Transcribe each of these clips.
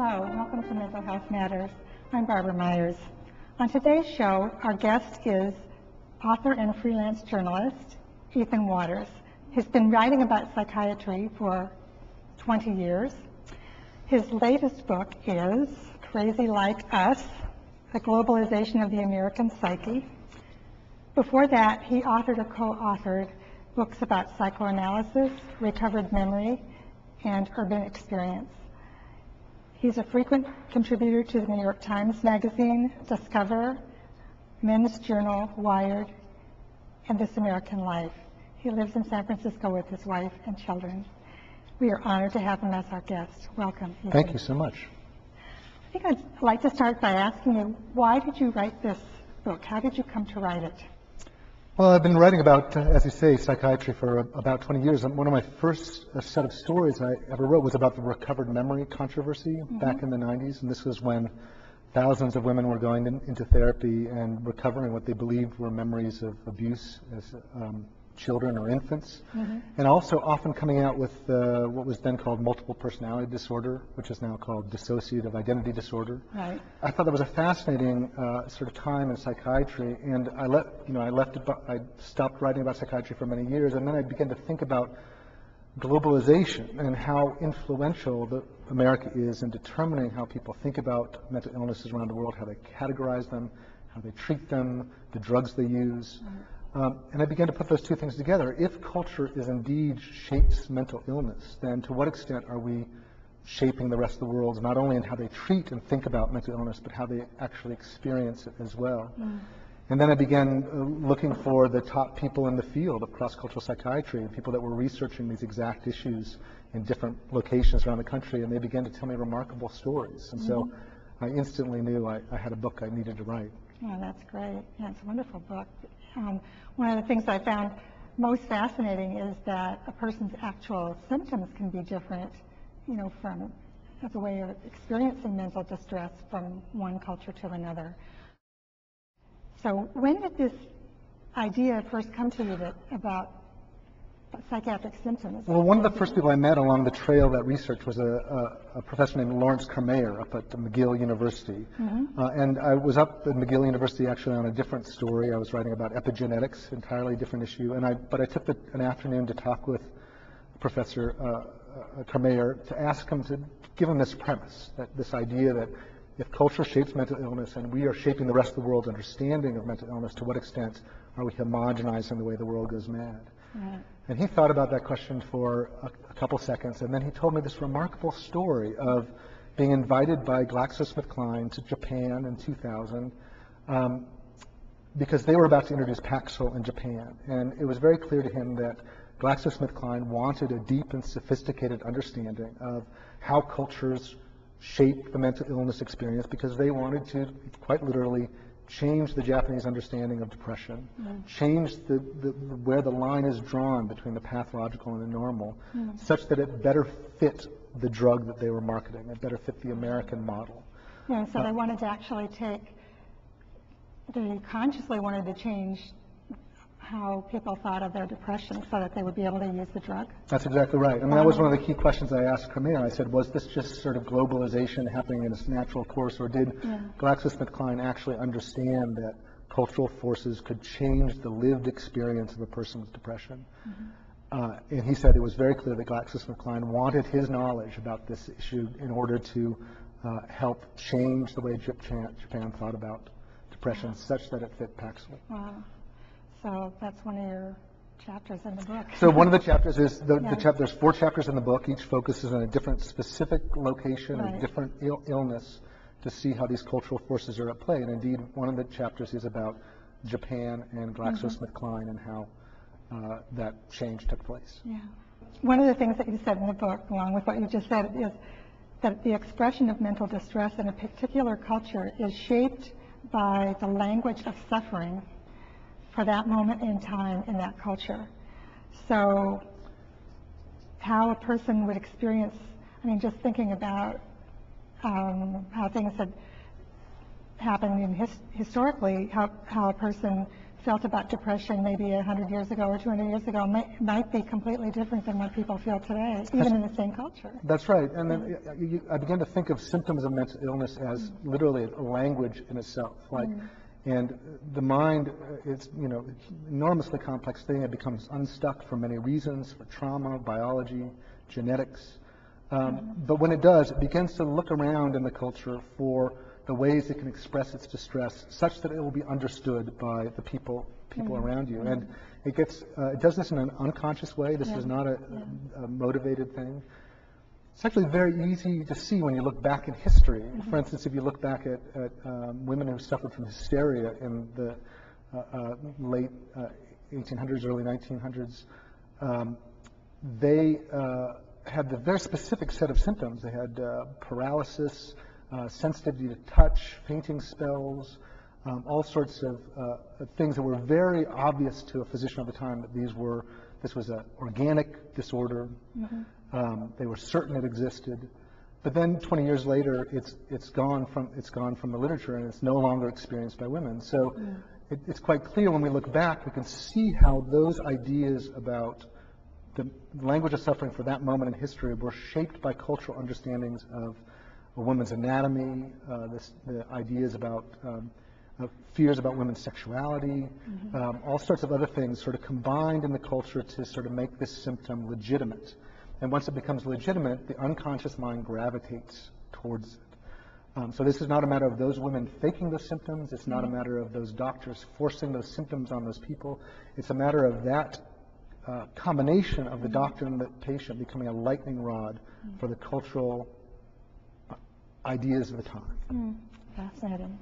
Hello, welcome to Mental Health Matters. I'm Barbara Myers. On today's show, our guest is author and freelance journalist Ethan Waters. He's been writing about psychiatry for 20 years. His latest book is Crazy Like Us, The Globalization of the American Psyche. Before that, he authored or co-authored books about psychoanalysis, recovered memory, and urban experience. He's a frequent contributor to the New York Times Magazine, Discover, Men's Journal, Wired, and This American Life. He lives in San Francisco with his wife and children. We are honored to have him as our guest. Welcome, Ethan. Thank you so much. I think I'd like to start by asking you, why did you write this book? How did you come to write it? Well, I've been writing about, as you say, psychiatry for about 20 years. One of my first set of stories I ever wrote was about the recovered memory controversy back in the 90s. And this was when thousands of women were going into therapy and recovering what they believed were memories of abuse as children or infants. And also often coming out with what was then called multiple personality disorder, which is now called dissociative identity disorder. Right. I thought that was a fascinating sort of time in psychiatry, and I stopped writing about psychiatry for many years, and then I began to think about globalization and how influential America is in determining how people think about mental illnesses around the world, how they categorize them, how they treat them, the drugs they use. And I began to put those two things together. If culture is indeed shapes mental illness, then to what extent are we shaping the rest of the world, not only in how they treat and think about mental illness, but how they actually experience it as well? And then I began looking for the top people in the field of cross-cultural psychiatry, people that were researching these exact issues in different locations around the country, and they began to tell me remarkable stories. And so I instantly knew I had a book I needed to write. Oh, that's great. Yeah, it's a wonderful book. One of the things I found most fascinating is that a person's actual symptoms can be different, from as a way of experiencing mental distress from one culture to another. So when did this idea first come to you about psychiatric symptoms? Well, one of the first people I met along the trail of that research was a professor named Lawrence Kermayer up at McGill University. And I was up at McGill University actually on a different story. I was writing about epigenetics, entirely different issue. But I took an afternoon to talk with Professor Kermayer to ask him to give him this premise, this idea that if culture shapes mental illness and we are shaping the rest of the world's understanding of mental illness, to what extent are we homogenizing the way the world goes mad? Right. And he thought about that question for a couple seconds, and then he told me this remarkable story of being invited by GlaxoSmithKline to Japan in 2000 because they were about to introduce Paxil in Japan. And it was very clear to him that GlaxoSmithKline wanted a deep and sophisticated understanding of how cultures shape the mental illness experience, because they wanted to, quite literally, change the Japanese understanding of depression, change where the line is drawn between the pathological and the normal, such that it better fit the drug that they were marketing, it better fit the American model. Yeah, so they wanted to actually they consciously wanted to change how people thought of their depression so that they would be able to use the drug? That's exactly right. I mean, that was one of the key questions I asked Kermayer. I said, was this just sort of globalization happening in its natural course, or did GlaxoSmithKline actually understand that cultural forces could change the lived experience of a person with depression? And he said it was very clear that GlaxoSmithKline wanted his knowledge about this issue in order to help change the way Japan thought about depression such that it fit Paxil. Wow. So that's one of your chapters in the book. So one of the chapters is, there's 4 chapters in the book. Each focuses on a different specific location, a different illness, to see how these cultural forces are at play. And indeed, one of the chapters is about Japan and GlaxoSmithKline and how that change took place. Yeah. One of the things that you said in the book, along with what you just said, is that the expression of mental distress in a particular culture is shaped by the language of suffering for that moment in time in that culture. So how a person would experience, just thinking about how things had happened historically, how a person felt about depression maybe 100 years ago or 200 years ago might be completely different than what people feel today, even in the same culture. That's right. And then I began to think of symptoms of mental illness as literally a language in itself. And the mind, it's, enormously complex thing. It becomes unstuck for many reasons, for trauma, biology, genetics. But when it does, it begins to look around in the culture for the ways it can express its distress such that it will be understood by the people around you. And it does this in an unconscious way. This is not a motivated thing. It's actually very easy to see when you look back in history. For instance, if you look back at women who suffered from hysteria in the late 1800s, early 1900s, they had the very specific set of symptoms. They had paralysis, sensitivity to touch, fainting spells, all sorts of things that were very obvious to a physician at the time that this was an organic disorder. They were certain it existed. But then 20 years later, it's gone from the literature, and it's no longer experienced by women. So it's quite clear when we look back, we can see how those ideas about the language of suffering for that moment in history were shaped by cultural understandings of a woman's anatomy, the ideas about fears about women's sexuality, all sorts of other things sort of combined in the culture to sort of make this symptom legitimate. And once it becomes legitimate, the unconscious mind gravitates towards it. So this is not a matter of those women faking those symptoms. It's not a matter of those doctors forcing those symptoms on those people. It's a matter of that combination of the doctor and the patient becoming a lightning rod for the cultural ideas of the time. Fascinating.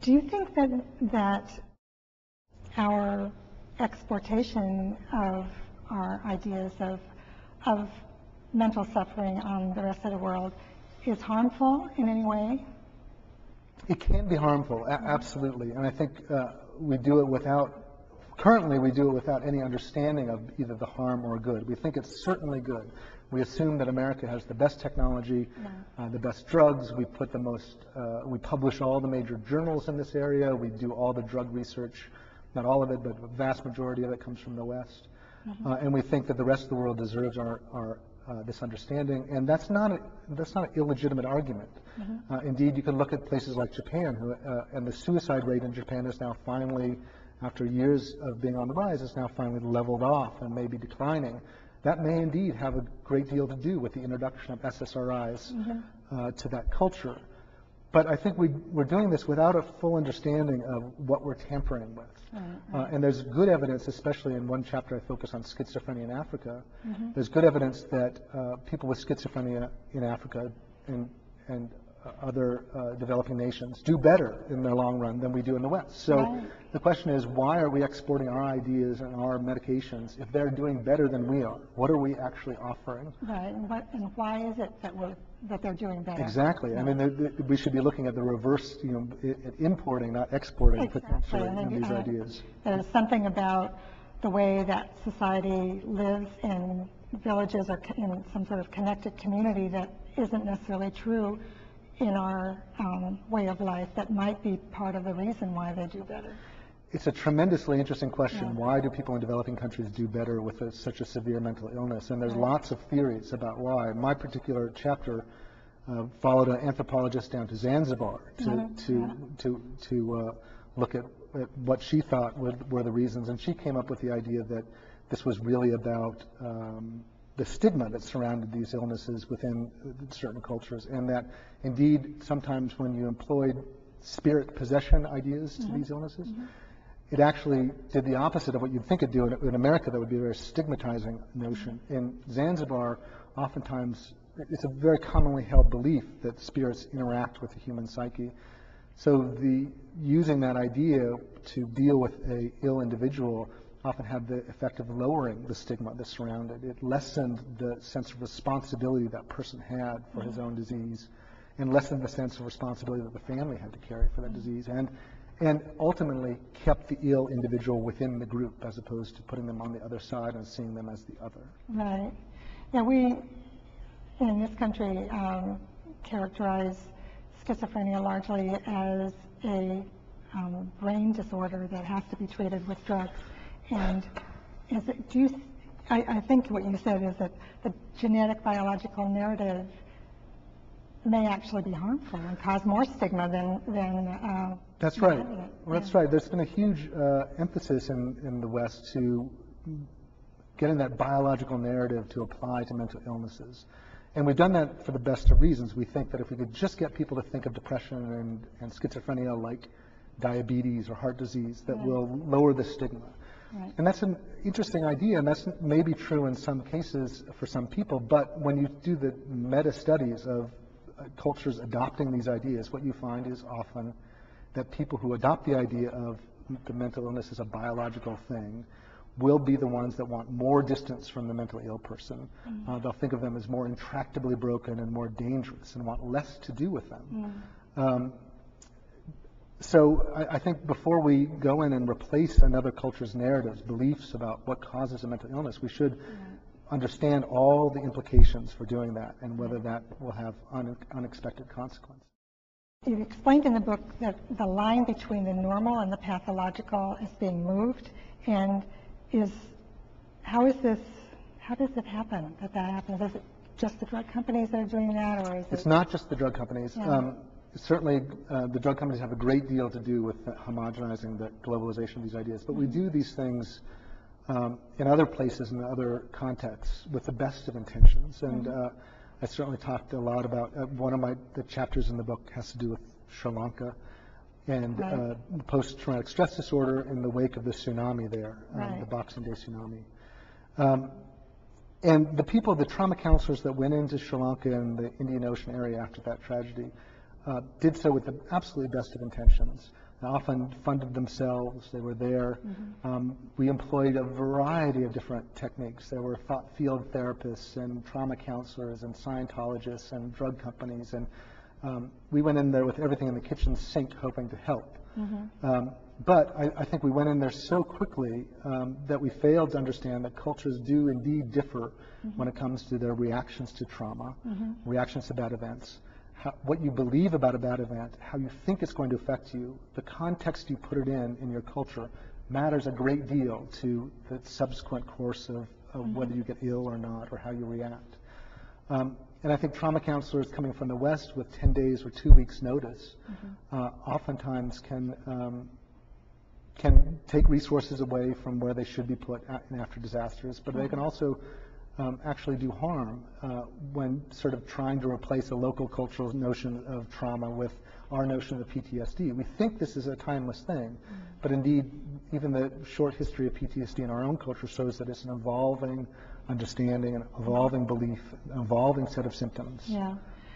Do you think that our exportation of our ideas of mental suffering on the rest of the world is harmful in any way? It can be harmful, absolutely. And I think currently we do it without any understanding of either the harm or good. We think it's certainly good. We assume that America has the best technology, the best drugs. We publish all the major journals in this area. We do all the drug research, not all of it, but the vast majority of it comes from the West. And we think that the rest of the world deserves this understanding, and that's not an illegitimate argument. Indeed, you can look at places like Japan, and the suicide rate in Japan is now finally, after years of being on the rise, is now finally leveled off and may be declining. That may indeed have a great deal to do with the introduction of SSRIs to that culture. But I think we're doing this without a full understanding of what we're tampering with. And there's good evidence, especially in one chapter I focus on schizophrenia in Africa, there's good evidence that people with schizophrenia in Africa and other developing nations do better in the long run than we do in the West. So the question is, why are we exporting our ideas and our medications if they're doing better than we are? What are we actually offering? Right, and why is it that they're doing better? Exactly. I mean, we should be looking at the reverse, at importing, not exporting potentially in these ideas. There's something about the way that society lives in villages or in some sort of connected community that isn't necessarily true in our way of life that might be part of the reason why they do better. It's a tremendously interesting question. Why do people in developing countries do better with such a severe mental illness? And there's lots of theories about why. My particular chapter followed an anthropologist down to Zanzibar to look at what she thought were the reasons. And she came up with the idea that this was really about the stigma that surrounded these illnesses within certain cultures, and that indeed sometimes when you employed spirit possession ideas to these illnesses, it actually did the opposite of what you'd think it'd do. In America, that would be a very stigmatizing notion. In Zanzibar, oftentimes it's a very commonly held belief that spirits interact with the human psyche. So using that idea to deal with an ill individual often had the effect of lowering the stigma that surrounded it. It lessened the sense of responsibility that person had for his own disease, and lessened the sense of responsibility that the family had to carry for that disease, and ultimately kept the ill individual within the group as opposed to putting them on the other side and seeing them as the other. Right. Yeah, we in this country characterize schizophrenia largely as a brain disorder that has to be treated with drugs. And I think what you said is that the genetic biological narrative may actually be harmful and cause more stigma than That's right. having it. Well, that's right. There's been a huge emphasis in the West to getting that biological narrative to apply to mental illnesses. And we've done that for the best of reasons. We think that if we could just get people to think of depression and schizophrenia like diabetes or heart disease, that will lower the stigma. Right. And that's an interesting idea, and that's maybe true in some cases for some people, but when you do the meta studies of cultures adopting these ideas, what you find is often that people who adopt the idea of the mental illness as a biological thing will be the ones that want more distance from the mentally ill person. They'll think of them as more intractably broken and more dangerous and want less to do with them. So I think before we go in and replace another culture's narratives, beliefs about what causes a mental illness, we should understand all the implications for doing that and whether that will have unexpected consequences. You explained in the book that the line between the normal and the pathological is being moved, and how does it happen that happens? Is it just the drug companies that are doing that, or is it? It's not just the drug companies. Certainly, the drug companies have a great deal to do with homogenizing the globalization of these ideas, but we do these things in other places, in other contexts, with the best of intentions. And I certainly talked a lot about, one of the chapters in the book has to do with Sri Lanka and post-traumatic stress disorder in the wake of the tsunami there, the Boxing Day tsunami. And the trauma counselors that went into Sri Lanka and the Indian Ocean area after that tragedy did so with the absolutely best of intentions. They often funded themselves. They were there. We employed a variety of different techniques. There were field therapists and trauma counselors and Scientologists and drug companies. And we went in there with everything in the kitchen sink hoping to help. But I think we went in there so quickly that we failed to understand that cultures do indeed differ when it comes to their reactions to trauma, reactions to bad events. What you believe about a bad event, how you think it's going to affect you, the context you put it in your culture matters a great deal to the subsequent course of whether you get ill or not or how you react. And I think trauma counselors coming from the West with 10 days or 2 weeks notice oftentimes can take resources away from where they should be put in after disasters, but they can also actually do harm when sort of trying to replace a local cultural notion of trauma with our notion of PTSD. We think this is a timeless thing, but indeed, even the short history of PTSD in our own culture shows that it's an evolving understanding, an evolving belief, an evolving set of symptoms,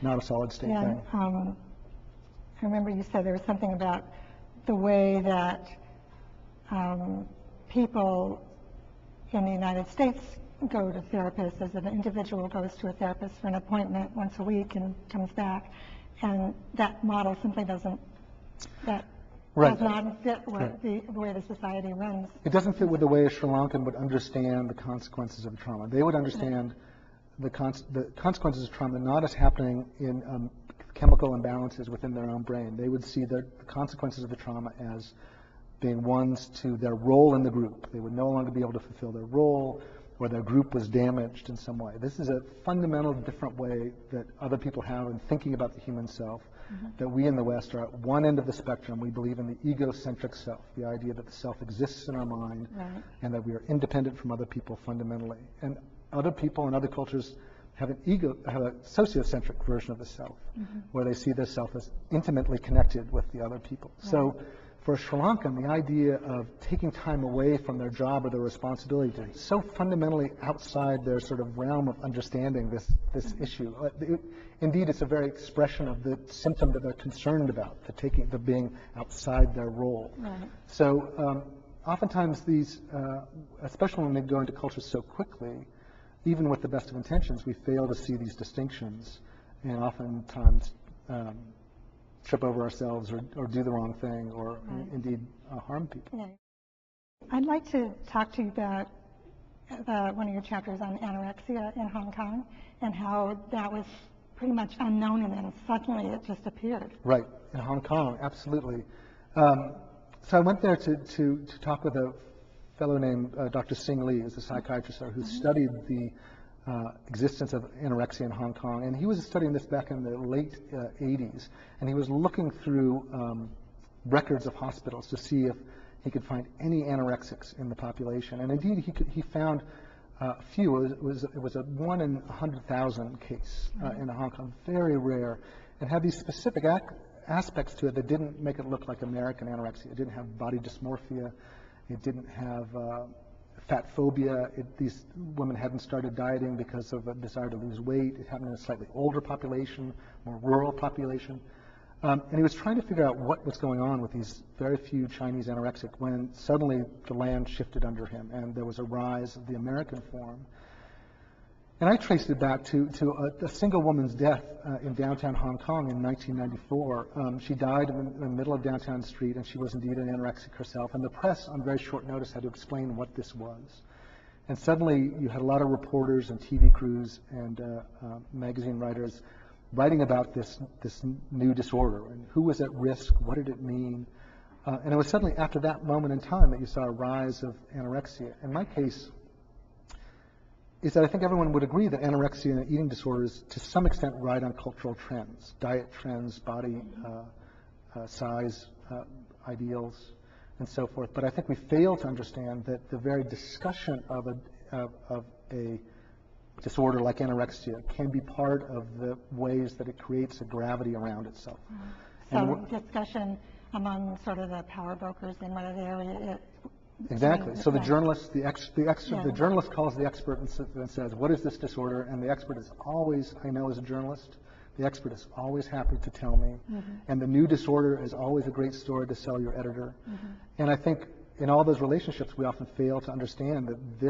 not a solid state thing. I remember you said there was something about the way that people in the United States go to therapists, as an individual goes to a therapist for an appointment once a week and comes back, and that model simply does not fit the way the society runs. It doesn't fit with the way a Sri Lankan would understand the consequences of trauma. They would understand the consequences of trauma not as happening in chemical imbalances within their own brain. They would see the consequences of the trauma as being ones to their role in the group. They would no longer be able to fulfill their role, or their group was damaged in some way. This is a fundamental different way that other people have in thinking about the human self, that we in the West are at one end of the spectrum. We believe in the egocentric self, the idea that the self exists in our mind and that we are independent from other people fundamentally. And other people in other cultures have a sociocentric version of the self, where they see their self as intimately connected with the other people. So for a Sri Lankan, the idea of taking time away from their job or their responsibility is so fundamentally outside their sort of realm of understanding this issue. Indeed, it's a very expression of the symptom that they're concerned about, the being outside their role. So oftentimes these, especially when they go into cultures so quickly, even with the best of intentions, we fail to see these distinctions, and oftentimes trip over ourselves or do the wrong thing or indeed harm people. I'd like to talk to you about one of your chapters on anorexia in Hong Kong and how that was pretty much unknown and then suddenly it just appeared. Right, in Hong Kong, absolutely. So I went there to talk with a fellow named Dr. Sing Lee, who's a psychiatrist who studied the existence of anorexia in Hong Kong. And he was studying this back in the late 80s. And he was looking through records of hospitals to see if he could find any anorexics in the population. And indeed, he found a few. It was a 1 in 100,000 case in Hong Kong, very rare, and had these specific aspects to it that didn't make it look like American anorexia. It didn't have body dysmorphia. It didn't have fat phobia. These women hadn't started dieting because of a desire to lose weight. It happened in a slightly older population, more rural population. And he was trying to figure out what was going on with these very few Chinese anorexic when suddenly the land shifted under him and there was a rise of the American form. And I traced it back to a single woman's death in downtown Hong Kong in 1994. She died in the middle of downtown street, and she was indeed an anorexic herself. And the press, on very short notice, had to explain what this was. And suddenly, you had a lot of reporters and TV crews and magazine writers writing about this new disorder and who was at risk, what did it mean. And it was suddenly after that moment in time that you saw a rise of anorexia. In my case, is that I think everyone would agree that anorexia and eating disorders to some extent ride on cultural trends, diet trends, body size ideals, and so forth. But I think we fail to understand that the very discussion of a disorder like anorexia can be part of the ways that it creates a gravity around itself. So discussion among sort of the power brokers in whatever area. Exactly. So the journalist, the journalist calls the expert and says, "What is this disorder?" And the expert is always, I know as a journalist, the expert is always happy to tell me. And the new disorder is always a great story to sell your editor. And I think in all those relationships, we often fail to understand that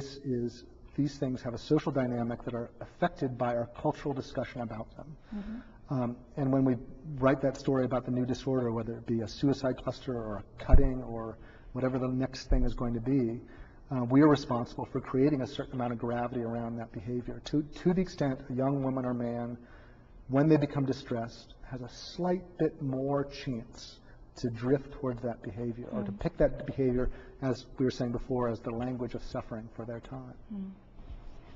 these things have a social dynamic that are affected by our cultural discussion about them. And when we write that story about the new disorder, whether it be a suicide cluster or a cutting or whatever the next thing is going to be, we are responsible for creating a certain amount of gravity around that behavior. To the extent a young woman or man, when they become distressed, has a slight bit more chance to drift towards that behavior or to pick that behavior, as we were saying before, as the language of suffering for their time.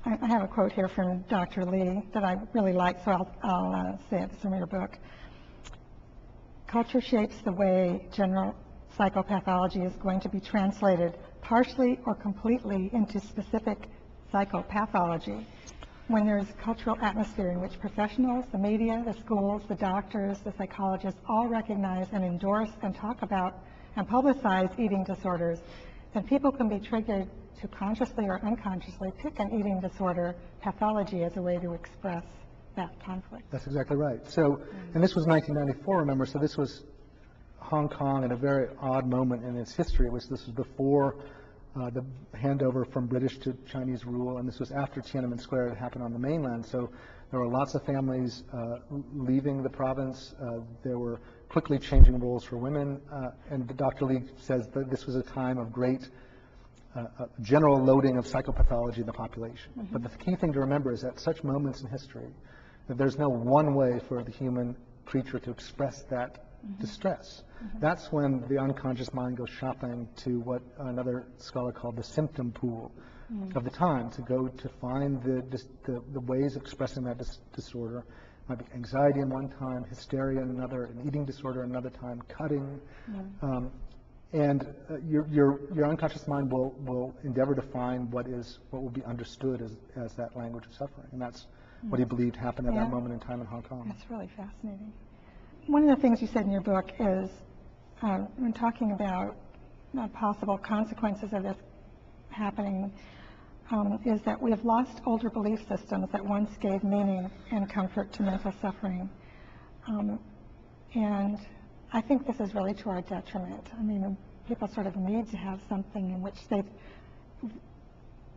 I have a quote here from Dr. Lee that I really like, so I'll say it from your book. Culture shapes the way general psychopathology is going to be translated partially or completely into specific psychopathology. When there's a cultural atmosphere in which professionals, the media, the schools, the doctors, the psychologists all recognize and endorse and talk about and publicize eating disorders, then people can be triggered to consciously or unconsciously pick an eating disorder pathology as a way to express that conflict. That's exactly right. So, and this was 1994, remember, so this was Hong Kong at a very odd moment in its history. This was before the handover from British to Chinese rule, and this was after Tiananmen Square had happened on the mainland. So there were lots of families leaving the province. There were quickly changing roles for women, and Dr. Lee says that this was a time of great general loading of psychopathology in the population. But the key thing to remember is at such moments in history that there's no one way for the human creature to express that distress. That's when the unconscious mind goes shopping to what another scholar called the symptom pool of the time, to go to find the ways of expressing that disorder. It might be anxiety in one time, hysteria in another, an eating disorder another time, cutting. And your unconscious mind will endeavor to find what will be understood as that language of suffering. And that's what he believed happened at that moment in time in Hong Kong. That's really fascinating. One of the things you said in your book is, when talking about possible consequences of this happening, is that we have lost older belief systems that once gave meaning and comfort to mental suffering. And I think this is really to our detriment. I mean, people sort of need to have something in which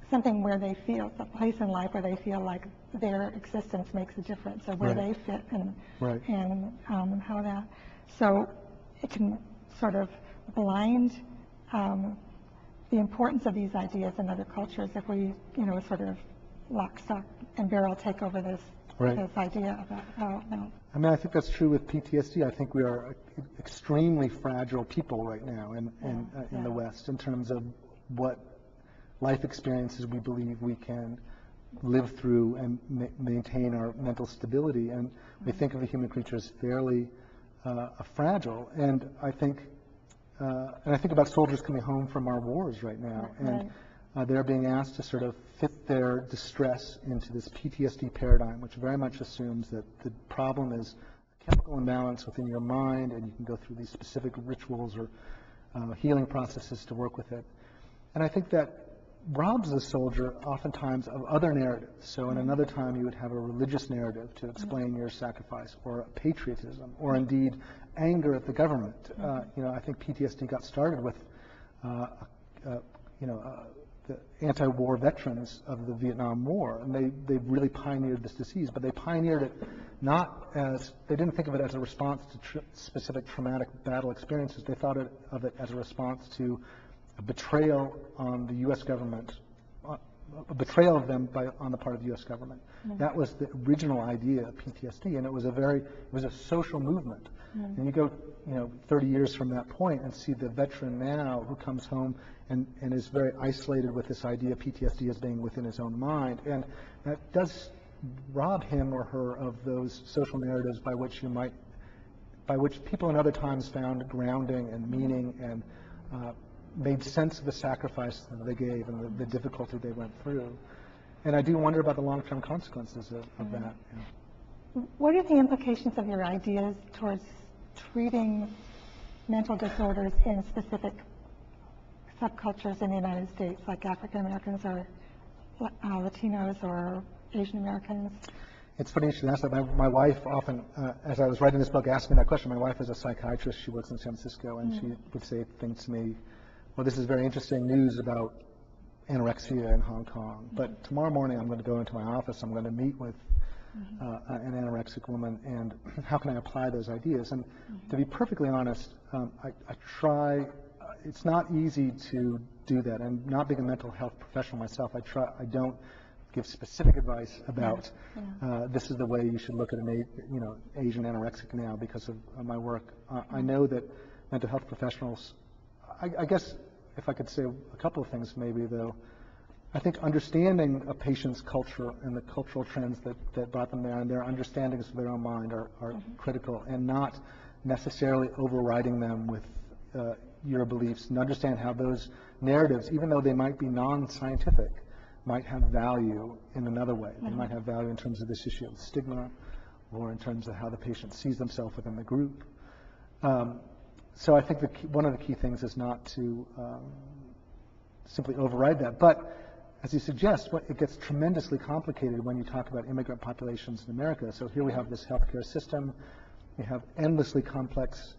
something where they feel, a place in life where they feel like their existence makes a difference, or where they fit, and how that. So it can sort of blind the importance of these ideas in other cultures if we, sort of lock, stock, and barrel take over this Right. this idea about how, no. I mean, I think that's true with PTSD. I think we are extremely fragile people right now in the West in terms of what life experiences we believe we can live through and maintain our mental stability. And we think of the human creature as fairly fragile. And I think about soldiers coming home from our wars right now, and they're being asked to sort of fit their distress into this PTSD paradigm, which very much assumes that the problem is a chemical imbalance within your mind, and you can go through these specific rituals or healing processes to work with it. And I think that robs the soldier oftentimes of other narratives. So in another time you would have a religious narrative to explain your sacrifice, or patriotism, or indeed anger at the government. I think PTSD got started with the anti-war veterans of the Vietnam War, and they really pioneered this disease, but they pioneered it not as, they didn't think of it as a response to specific traumatic battle experiences. They thought of it as a response to a betrayal on the U.S. government, a betrayal of them on the part of the U.S. government. That was the original idea of PTSD, and it was a social movement. And you go, 30 years from that point and see the veteran now who comes home and is very isolated with this idea of PTSD as being within his own mind. And that does rob him or her of those social narratives by which people in other times found grounding and meaning and made sense of the sacrifice that they gave and the difficulty they went through. And I do wonder about the long-term consequences of that. What are the implications of your ideas towards treating mental disorders in specific subcultures in the United States, like African Americans or Latinos or Asian Americans? It's funny you should ask that. My wife often, as I was writing this book, asked me that question. My wife is a psychiatrist. She works in San Francisco, and she would say things to me, well, this is very interesting news about anorexia in Hong Kong, but tomorrow morning I'm going to go into my office, I'm going to meet with an anorexic woman, and how can I apply those ideas? And to be perfectly honest, I try, it's not easy to do that, and not being a mental health professional myself, I don't give specific advice about this is the way you should look at an Asian anorexic now because of my work. I know that mental health professionals, I guess if I could say a couple of things maybe though, I think understanding a patient's culture and the cultural trends that brought them there and their understandings of their own mind are critical, and not necessarily overriding them with your beliefs, and understand how those narratives, even though they might be non-scientific, might have value in another way. They might have value in terms of this issue of stigma, or in terms of how the patient sees themselves within the group. So I think one of the key things is not to simply override that. But as you suggest, it gets tremendously complicated when you talk about immigrant populations in America. So here we have this healthcare system. We have endlessly complex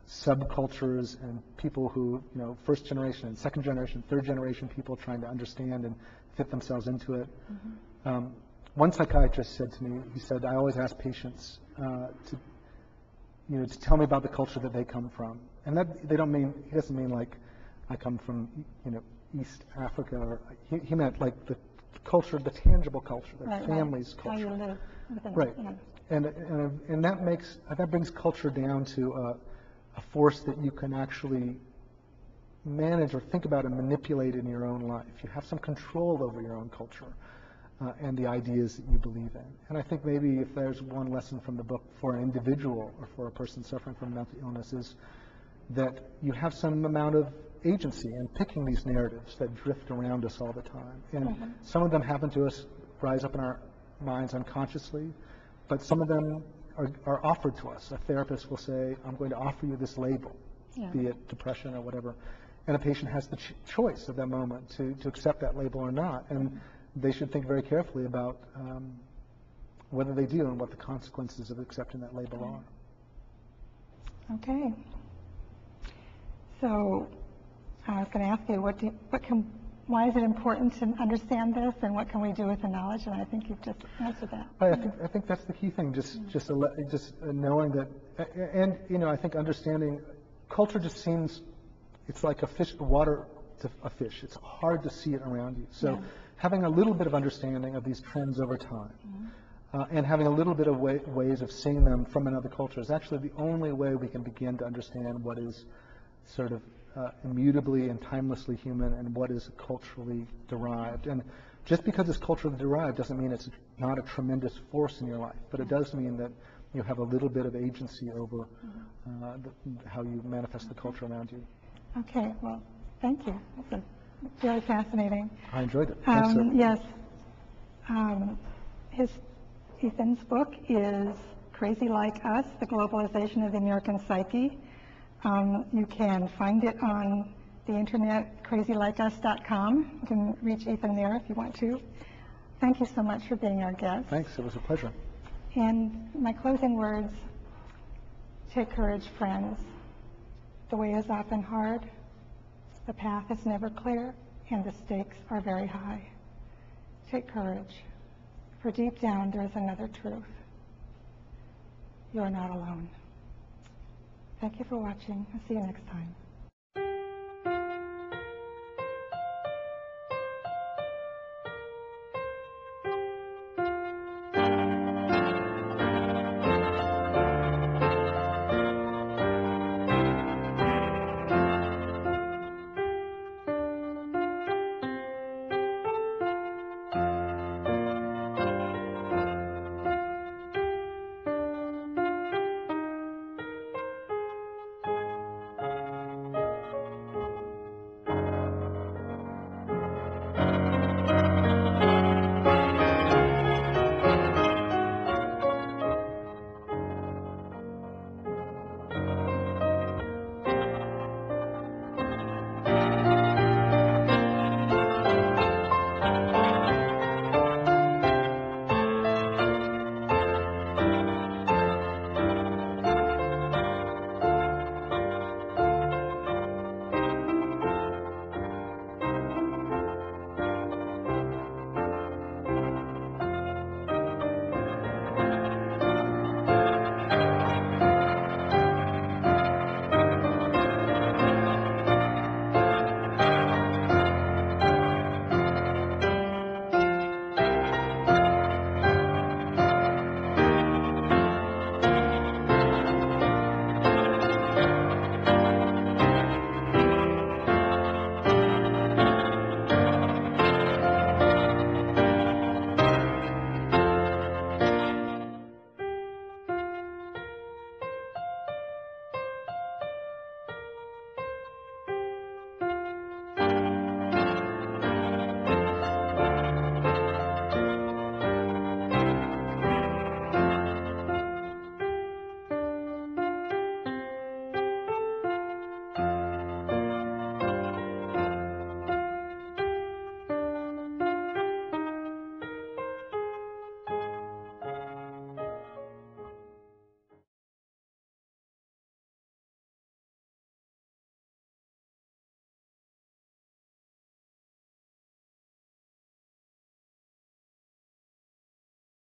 subcultures and people who, first generation and second generation, third generation people trying to understand and fit themselves into it. One psychiatrist said to me, he said, I always ask patients to tell me about the culture that they come from. And that he doesn't mean like I come from, East Africa, or he meant like the culture, the tangible culture, their family's culture. How you live within, right. And that brings culture down to a force that you can actually manage or think about and manipulate in your own life. You have some control over your own culture and the ideas that you believe in. And I think maybe if there's one lesson from the book for an individual or for a person suffering from mental illness, is that you have some amount of agency in picking these narratives that drift around us all the time. And some of them happen to us, rise up in our minds unconsciously, but some of them are offered to us. A therapist will say, I'm going to offer you this label, be it depression or whatever. And a patient has the choice at that moment to accept that label or not. And they should think very carefully about whether they do and what the consequences of accepting that label are. Okay. So I was going to ask you, why is it important to understand this, and what can we do with the knowledge? And I think you've just answered that. Right, I think that's the key thing. Just knowing that, and I think understanding culture just seems, it's like water to a fish. It's hard to see it around you. So having a little bit of understanding of these trends over time, and having a little bit of ways of seeing them from another culture is actually the only way we can begin to understand what is sort of immutably and timelessly human and what is culturally derived. And just because it's culturally derived doesn't mean it's not a tremendous force in your life, but it does mean that you have a little bit of agency over how you manifest the culture around you. Okay, well, thank you. That's very fascinating. I enjoyed it. Thanks, sir. Yes. Ethan's book is Crazy Like Us, The Globalization of the American Psyche. You can find it on the internet, crazylikeus.com. You can reach Ethan there if you want to. Thank you so much for being our guest. Thanks, it was a pleasure. And my closing words, take courage, friends. The way is often hard, the path is never clear, and the stakes are very high. Take courage, for deep down there is another truth. You are not alone. Thank you for watching. I'll see you next time.